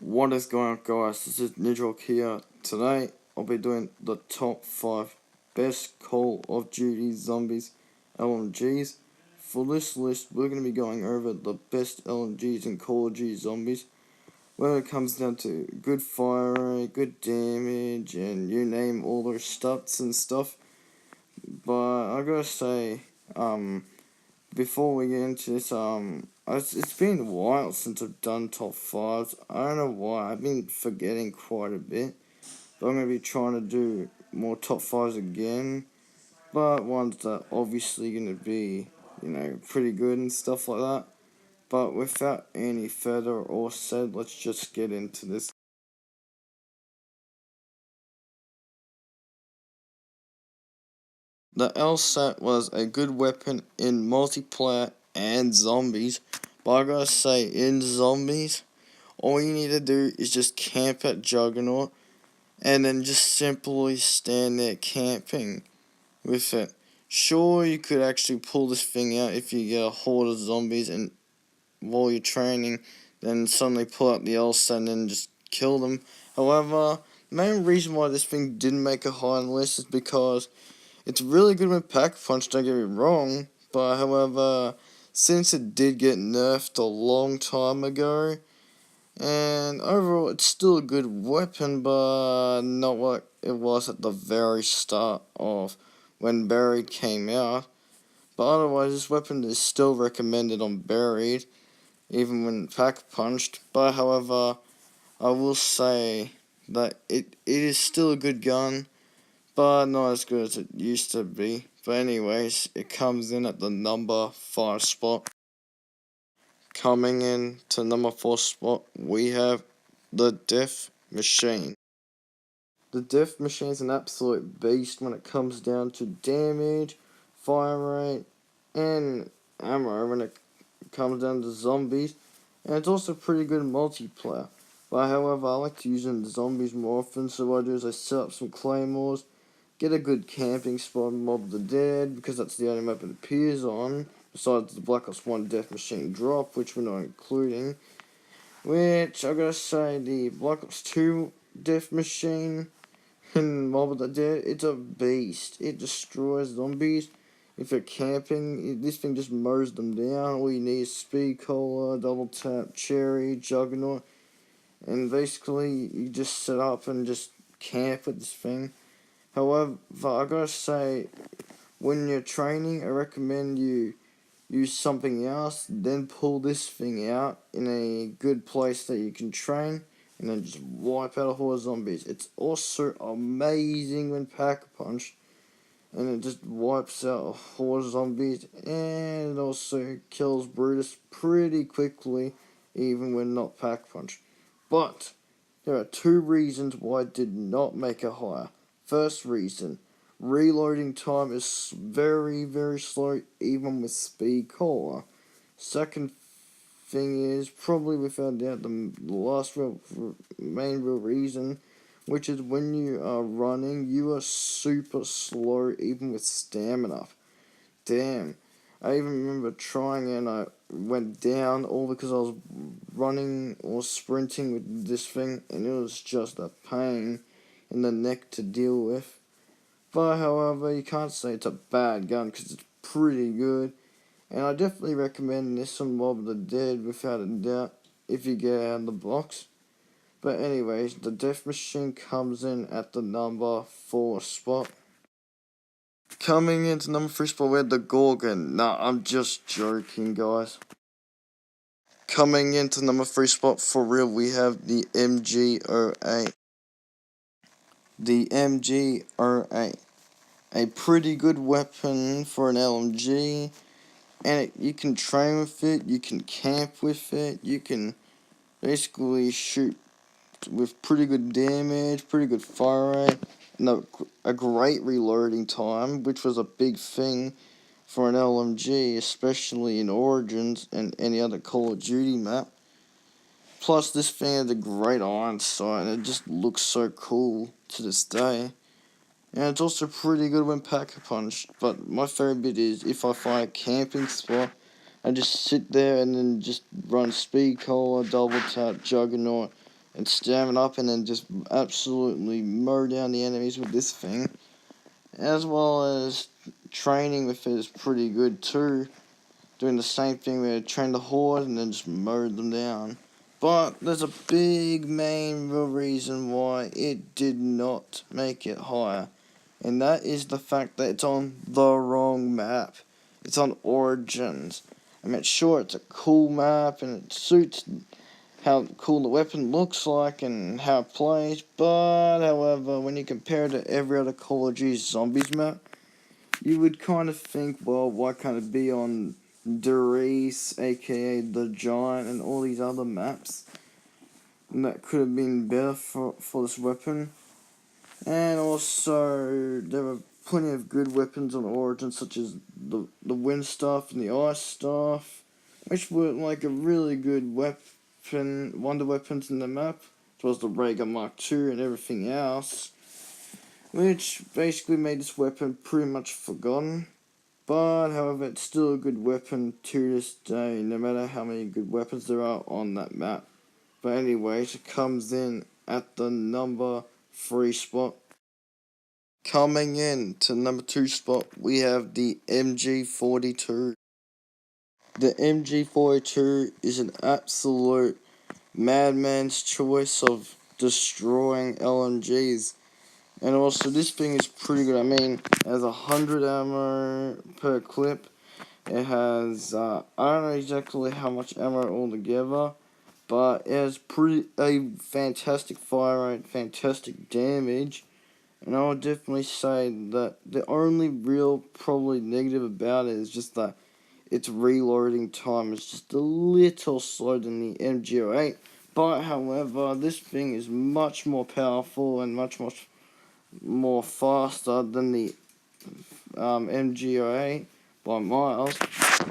What is going on, guys? This is Nidrock here. Today I'll be doing the top 5 best Call of Duty Zombies LMGs. For this list, we're going to be going over the best LMGs in Call of Duty Zombies, where it comes down to good fire rate, good damage, and you name all their stats and stuff. But I gotta say, before we get into this, it's been a while since I've done top 5s. I don't know why, I've been forgetting quite a bit. But I'm going to be trying to do more top 5s again. But ones that obviously going to be, pretty good and stuff like that. But without any further or said, let's just get into this. The LSAT was a good weapon in multiplayer and zombies. But I gotta say, in zombies, all you need to do is just camp at Juggernaut and then just simply stand there camping with it. Sure, you could actually pull this thing out if you get a horde of zombies and while you're training, then suddenly pull out the LSAT and then just kill them. However, the main reason why this thing didn't make a high on the list is because it's really good with Pack Punch, don't get me wrong, but however, since it did get nerfed a long time ago, and overall it's still a good weapon, but not what it was at the very start of when Buried came out. But otherwise, this weapon is still recommended on Buried, even when Pack Punched. But however, I will say that it is still a good gun, but not as good as it used to be. But anyways, it comes in at the number 5 spot. Coming in to number 4 spot, we have the Death Machine. The Death Machine is an absolute beast when it comes down to damage, fire rate, and ammo when it comes down to zombies. And it's also pretty good in multiplayer. But however, I like to use it in zombies more often, so what I do is I set up some claymores, get a good camping spot in Mob the Dead, because that's the only map it appears on, besides the Black Ops 1 Death Machine drop, which we're not including. Which, I gotta say, the Black Ops 2 Death Machine in Mob the Dead, it's a beast. It destroys zombies. If you're camping, this thing just mows them down. All you need is Speed Cola, Double Tap, Cherry, Juggernaut, and basically you just set up and just camp with this thing. However, I gotta say, when you're training, I recommend you use something else, then pull this thing out in a good place that you can train, and then just wipe out a horde of zombies. It's also amazing when Pack Punch, and it just wipes out a horde of zombies, and it also kills Brutus pretty quickly, even when not Pack Punch. But there are 2 reasons why it did not make a higher. First reason, reloading time is very, very slow, even with Speed Cola. Second thing is, probably without doubt, the last main real reason, which is when you are running, you are super slow, even with stamina. Damn. I even remember trying and I went down all because I was running or sprinting with this thing, and it was just a pain in the neck to deal with. But however, you can't say it's a bad gun because it's pretty good, and I definitely recommend this on Mob the Dead without a doubt if you get out of the box. But anyways, the Death Machine comes in at the number 4 spot. Coming into number 3 spot, we had the Gorgon. Nah, I'm just joking, guys. Coming into number 3 spot, for real, we have the MG08. The MG08. A pretty good weapon for an LMG. And you can train with it, you can camp with it, you can basically shoot with pretty good damage, pretty good fire rate, and a great reloading time, which was a big thing for an LMG, especially in Origins and any other Call of Duty map. Plus, this thing had a great iron sight, and it just looks so cool to this day. And it's also pretty good when Pack-a-Punch, but my favourite bit is if I find a camping spot, I just sit there and then just run Speed Cola, Double Tap, Juggernaut, and staring up and then just absolutely mow down the enemies with this thing. As well as training with it is pretty good too. Doing the same thing where train the horde and then just mow them down. But there's a big main real reason why it did not make it higher. And that is the fact that it's on the wrong map. It's on Origins. I mean, sure, it's a cool map and it suits how cool the weapon looks like and how it plays, but however, when you compare it to every other Call of Duty Zombies map, you would kind of think, well, why can't it be on Derice, aka The Giant, and all these other maps? And that could have been better for this weapon. And also, there are plenty of good weapons on Origin, such as the wind stuff and the ice stuff, which were like a really good wonder weapons in the map, as well as the Raider Mark II and everything else, which basically made this weapon pretty much forgotten. But, however, it's still a good weapon to this day, no matter how many good weapons there are on that map. But anyways, it comes in at the number 3 spot. Coming in to number 2 spot, we have the MG42. The MG42 is an absolute madman's choice of destroying LMGs. And also, this thing is pretty good. I mean, it has 100 ammo per clip. It has, I don't know exactly how much ammo altogether, but it has a fantastic fire rate, fantastic damage. And I would definitely say that the only real probably negative about it is just that its reloading time is just a little slower than the MG08. But however, this thing is much more powerful and much more faster than the MG08 by miles.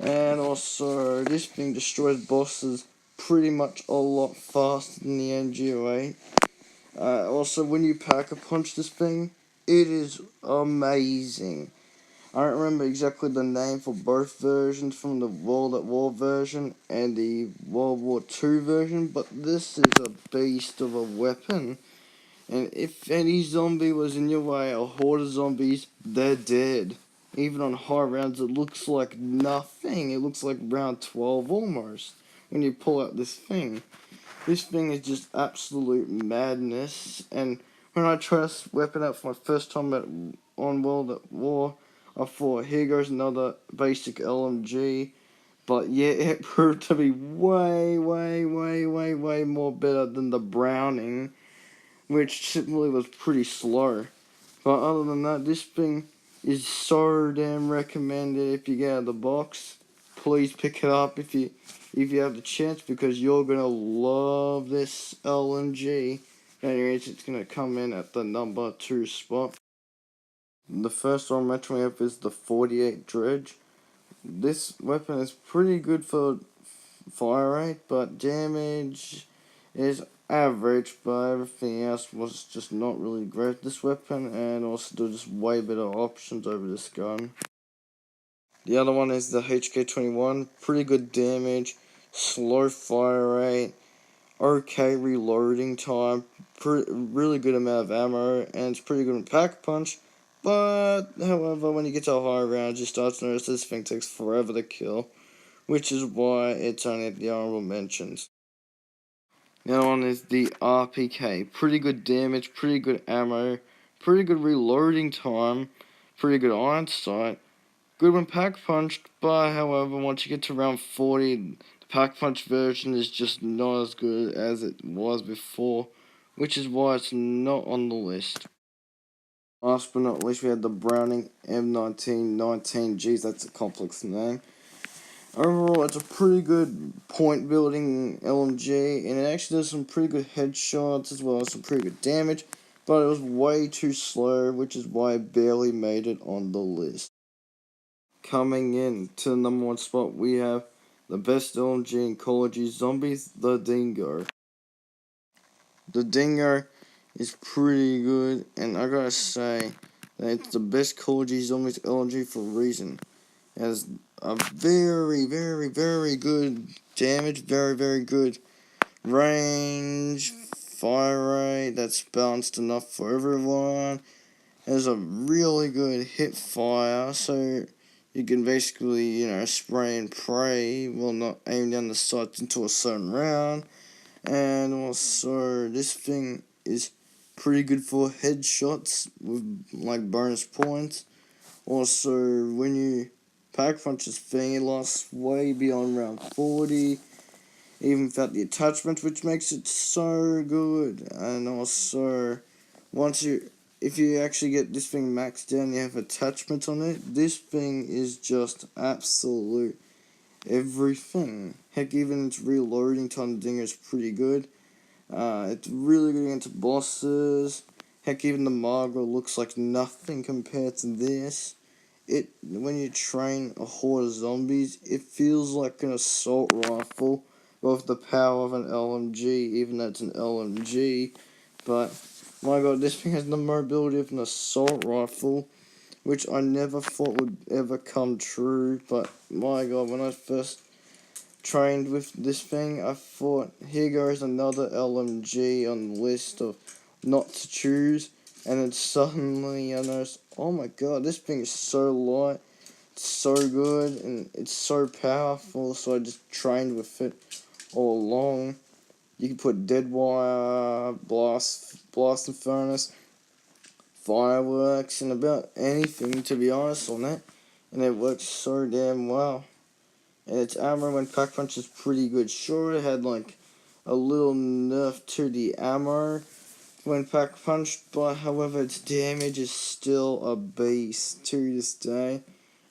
And also, this thing destroys bosses pretty much a lot faster than the MG08. Also, when you pack a punch this thing, it is amazing. I don't remember exactly the name for both versions, from the World at War version and the World War II version, but this is a beast of a weapon. And if any zombie was in your way, a horde of zombies, they're dead. Even on high rounds, it looks like nothing. It looks like round 12 almost, when you pull out this thing. This thing is just absolute madness, and when I tried this weapon out for my first time on World at War, I thought, here goes another basic LMG, but yeah, it proved to be way more better than the Browning, which simply was pretty slow. But other than that, this thing is so damn recommended. If you get out of the box, please pick it up if you have the chance, because you're gonna love this LMG. Anyways, it's gonna come in at the number 2 spot. The first one we have is the 48 Dredge. This weapon is pretty good for fire rate, but damage is average, but everything else was just not really great, this weapon, and also there's just way better options over this gun. The other one is the HK21, pretty good damage, slow fire rate, okay reloading time, really good amount of ammo, and it's pretty good in pack punch. But however, when you get to a higher round, you start to notice this thing takes forever to kill, which is why it's only at the honorable mentions. The other one is the RPK. Pretty good damage, pretty good ammo, pretty good reloading time, pretty good iron sight. Good when pack punched, but however, once you get to round 40, the pack punch version is just not as good as it was before, which is why it's not on the list. Last but not least, we had the Browning M1919. Geez, that's a complex name. Overall, it's a pretty good point building LMG, and it actually does some pretty good headshots as well as some pretty good damage, but it was way too slow, which is why it barely made it on the list. Coming in to the number 1 spot, we have the best LMG in Call of Duty Zombies, the Dingo. The Dingo is pretty good, and I gotta say that it's the best Call of Duty Zombies LMG for a reason. It has a very good damage, very good range, fire rate that's balanced enough for everyone. Has a really good hip fire, so you can basically, spray and pray while not aim down the sights into a certain round. And also, this thing is pretty good for headshots with like bonus points. Also, when you pack punch this thing, it lasts way beyond round 40, even without the attachment, which makes it so good. And also, if you actually get this thing maxed down, you have attachment on it. This thing is just absolute everything. Heck, even its reloading time dinger is pretty good. It's really good against bosses. Heck, even the Margot looks like nothing compared to this. When you train a horde of zombies, it feels like an assault rifle, with the power of an LMG, even though it's an LMG. But my god, this thing has the mobility of an assault rifle, which I never thought would ever come true. But my god, when I first trained with this thing, I thought, here goes another LMG on the list of not to choose. And then suddenly I noticed, oh my god, this thing is so light, it's so good, and it's so powerful, so I just trained with it all along. You can put dead wire, blast and furnace, fireworks, and about anything, to be honest, on it. And it works so damn well. And its armor when pack punch is pretty good. Sure, it had like a little nerf to the ammo when pack punched, but however its damage is still a beast to this day.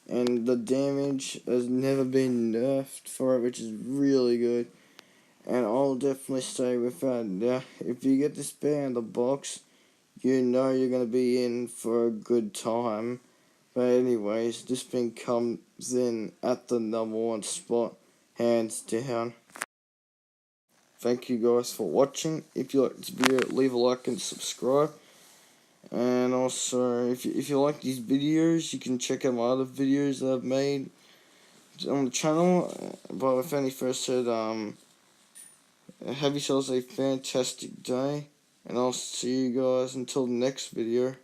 And the damage has never been nerfed for it, which is really good. And I'll definitely say with that, if you get this bear in the box, you know you're going to be in for a good time. But anyways, this thing comes in at the #1 spot, hands down. Thank you guys for watching. If you like this video, leave a like and subscribe. And also, if you like these videos, you can check out my other videos that I've made on the channel. But with any further said, have yourselves a fantastic day, and I'll see you guys until the next video.